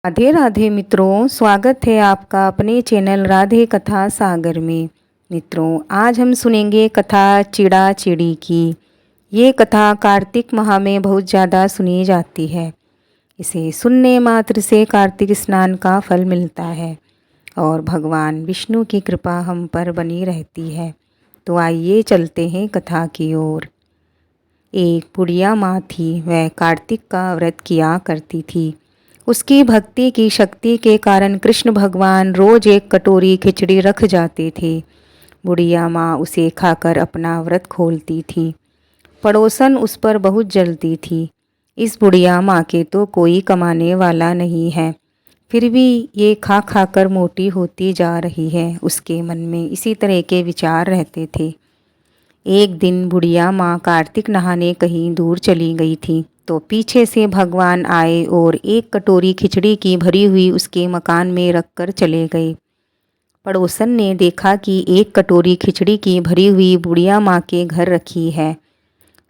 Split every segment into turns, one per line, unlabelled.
राधे राधे मित्रों, स्वागत है आपका अपने चैनल राधे कथा सागर में। मित्रों, आज हम सुनेंगे कथा चिड़ा चिड़ी की। ये कथा कार्तिक माह में बहुत ज़्यादा सुनी जाती है। इसे सुनने मात्र से कार्तिक स्नान का फल मिलता है और भगवान विष्णु की कृपा हम पर बनी रहती है। तो आइए चलते हैं कथा की ओर। एक बुढ़िया माँ थी, वह कार्तिक का व्रत किया करती थी। उसकी भक्ति की शक्ति के कारण कृष्ण भगवान रोज एक कटोरी खिचड़ी रख जाते थे। बुढ़िया माँ उसे खाकर अपना व्रत खोलती थी। पड़ोसन उस पर बहुत जलती थी। इस बुढ़िया माँ के तो कोई कमाने वाला नहीं है, फिर भी ये खा खा कर मोटी होती जा रही है। उसके मन में इसी तरह के विचार रहते थे। एक दिन बुढ़िया माँ कार्तिक नहाने कहीं दूर चली गई थी, तो पीछे से भगवान आए और एक कटोरी खिचड़ी की भरी हुई उसके मकान में रखकर चले गए। पड़ोसन ने देखा कि एक कटोरी खिचड़ी की भरी हुई बुढ़िया माँ के घर रखी है,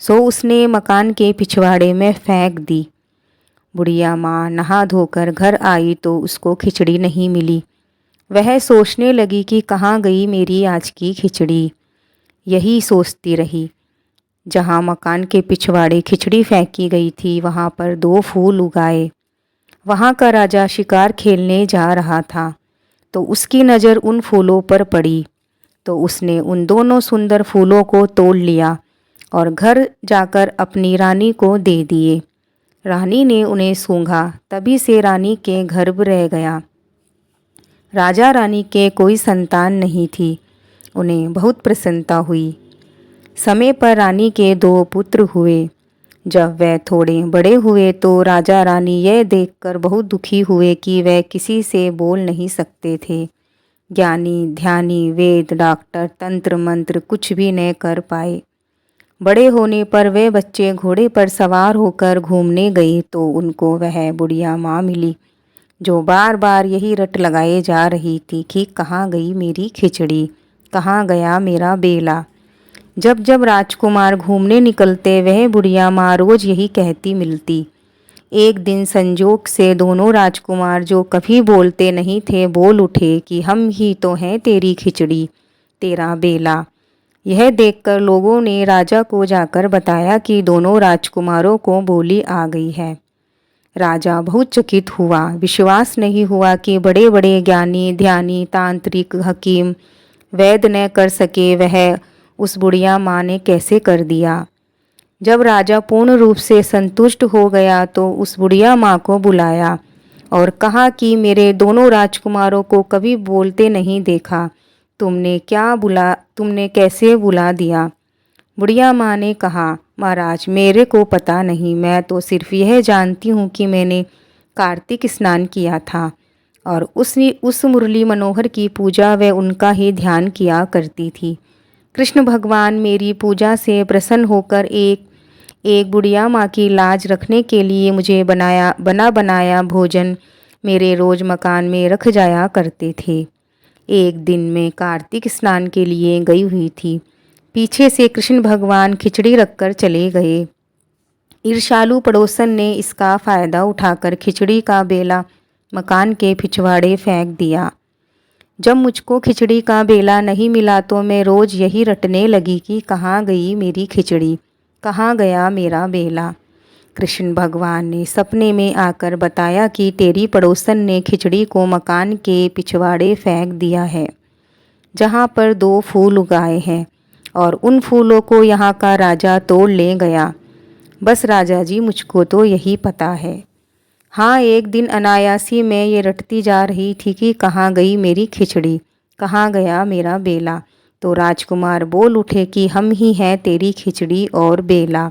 सो उसने मकान के पिछवाड़े में फेंक दी। बुढ़िया माँ नहा धोकर घर आई तो उसको खिचड़ी नहीं मिली। वह सोचने लगी कि कहाँ गई मेरी आज की खिचड़ी। यही सोचती रही। जहाँ मकान के पिछवाड़े खिचड़ी फेंकी गई थी, वहाँ पर दो फूल उगाए। वहाँ का राजा शिकार खेलने जा रहा था, तो उसकी नज़र उन फूलों पर पड़ी। तो उसने उन दोनों सुंदर फूलों को तोड़ लिया और घर जाकर अपनी रानी को दे दिए। रानी ने उन्हें सूंघा, तभी से रानी के गर्भ रह गया। राजा रानी के कोई संतान नहीं थी। उन्हें बहुत प्रसन्नता हुई। समय पर रानी के दो पुत्र हुए। जब वह थोड़े बड़े हुए तो राजा रानी यह देखकर बहुत दुखी हुए कि वह किसी से बोल नहीं सकते थे। ज्ञानी ध्यानी वेद डॉक्टर तंत्र मंत्र कुछ भी न कर पाए। बड़े होने पर वे बच्चे घोड़े पर सवार होकर घूमने गए तो उनको वह बुढ़िया माँ मिली, जो बार बार यही रट लगाए जा रही थी कि कहाँ गई मेरी खिचड़ी, कहाँ गया मेरा बेला। जब जब राजकुमार घूमने निकलते, वह बुढ़िया माँ रोज यही कहती मिलती। एक दिन संजोग से दोनों राजकुमार, जो कभी बोलते नहीं थे, बोल उठे कि हम ही तो हैं तेरी खिचड़ी, तेरा बेला। यह देखकर लोगों ने राजा को जाकर बताया कि दोनों राजकुमारों को बोली आ गई है। राजा बहुत चकित हुआ। विश्वास नहीं हुआ कि बड़े बड़े ज्ञानी ध्यानी तांत्रिक हकीम वैद न कर सके, वह उस बुढ़िया माँ ने कैसे कर दिया। जब राजा पूर्ण रूप से संतुष्ट हो गया तो उस बुढ़िया माँ को बुलाया और कहा कि मेरे दोनों राजकुमारों को कभी बोलते नहीं देखा, तुमने कैसे बुला दिया। बुढ़िया माँ ने कहा, महाराज मेरे को पता नहीं, मैं तो सिर्फ यह जानती हूँ कि मैंने कार्तिक स्नान किया था और उस मुरली मनोहर की पूजा व उनका ही ध्यान किया करती थी। कृष्ण भगवान मेरी पूजा से प्रसन्न होकर एक बुढ़िया माँ की लाज रखने के लिए मुझे बना बनाया भोजन मेरे रोज मकान में रख जाया करते थे। एक दिन मैं कार्तिक स्नान के लिए गई हुई थी। पीछे से कृष्ण भगवान खिचड़ी रखकर चले गए। ईर्ष्यालु पड़ोसन ने इसका फायदा उठाकर खिचड़ी का बेला मकान के पिछवाड़े फेंक दिया। जब मुझको खिचड़ी का बेला नहीं मिला तो मैं रोज यही रटने लगी कि कहाँ गई मेरी खिचड़ी, कहाँ गया मेरा बेला। कृष्ण भगवान ने सपने में आकर बताया कि तेरी पड़ोसन ने खिचड़ी को मकान के पिछवाड़े फेंक दिया है, जहाँ पर दो फूल उगाए हैं, और उन फूलों को यहाँ का राजा तोड़ ले गया। बस राजा जी, मुझको तो यही पता है। हाँ, एक दिन अनायासी में ये रटती जा रही थी कि कहाँ गई मेरी खिचड़ी, कहाँ गया मेरा बेला, तो राजकुमार बोल उठे कि हम ही हैं तेरी खिचड़ी और बेला।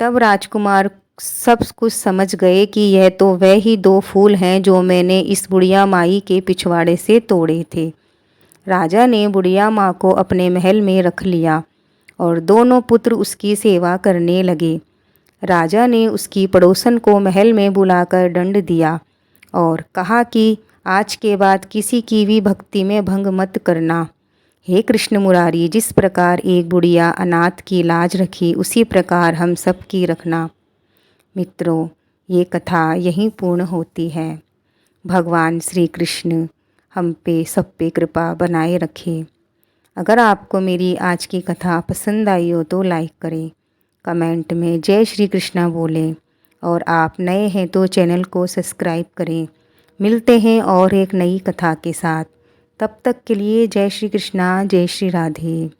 तब राजकुमार सब कुछ समझ गए कि यह तो वह ही दो फूल हैं जो मैंने इस बुढ़िया माई के पिछवाड़े से तोड़े थे। राजा ने बुढ़िया माँ को अपने महल में रख लिया और दोनों पुत्र उसकी सेवा करने लगे। राजा ने उसकी पड़ोसन को महल में बुलाकर दंड दिया और कहा कि आज के बाद किसी की भी भक्ति में भंग मत करना। हे कृष्ण मुरारी, जिस प्रकार एक बुढ़िया अनाथ की लाज रखी, उसी प्रकार हम सब की रखना। मित्रों, ये कथा यहीं पूर्ण होती है। भगवान श्री कृष्ण हम पे सब पे कृपा बनाए रखे। अगर आपको मेरी आज की कथा पसंद आई हो तो लाइक करें, कमेंट में जय श्री कृष्णा बोलें और आप नए हैं तो चैनल को सब्सक्राइब करें। मिलते हैं और एक नई कथा के साथ। तब तक के लिए जय श्री कृष्णा, जय श्री राधे।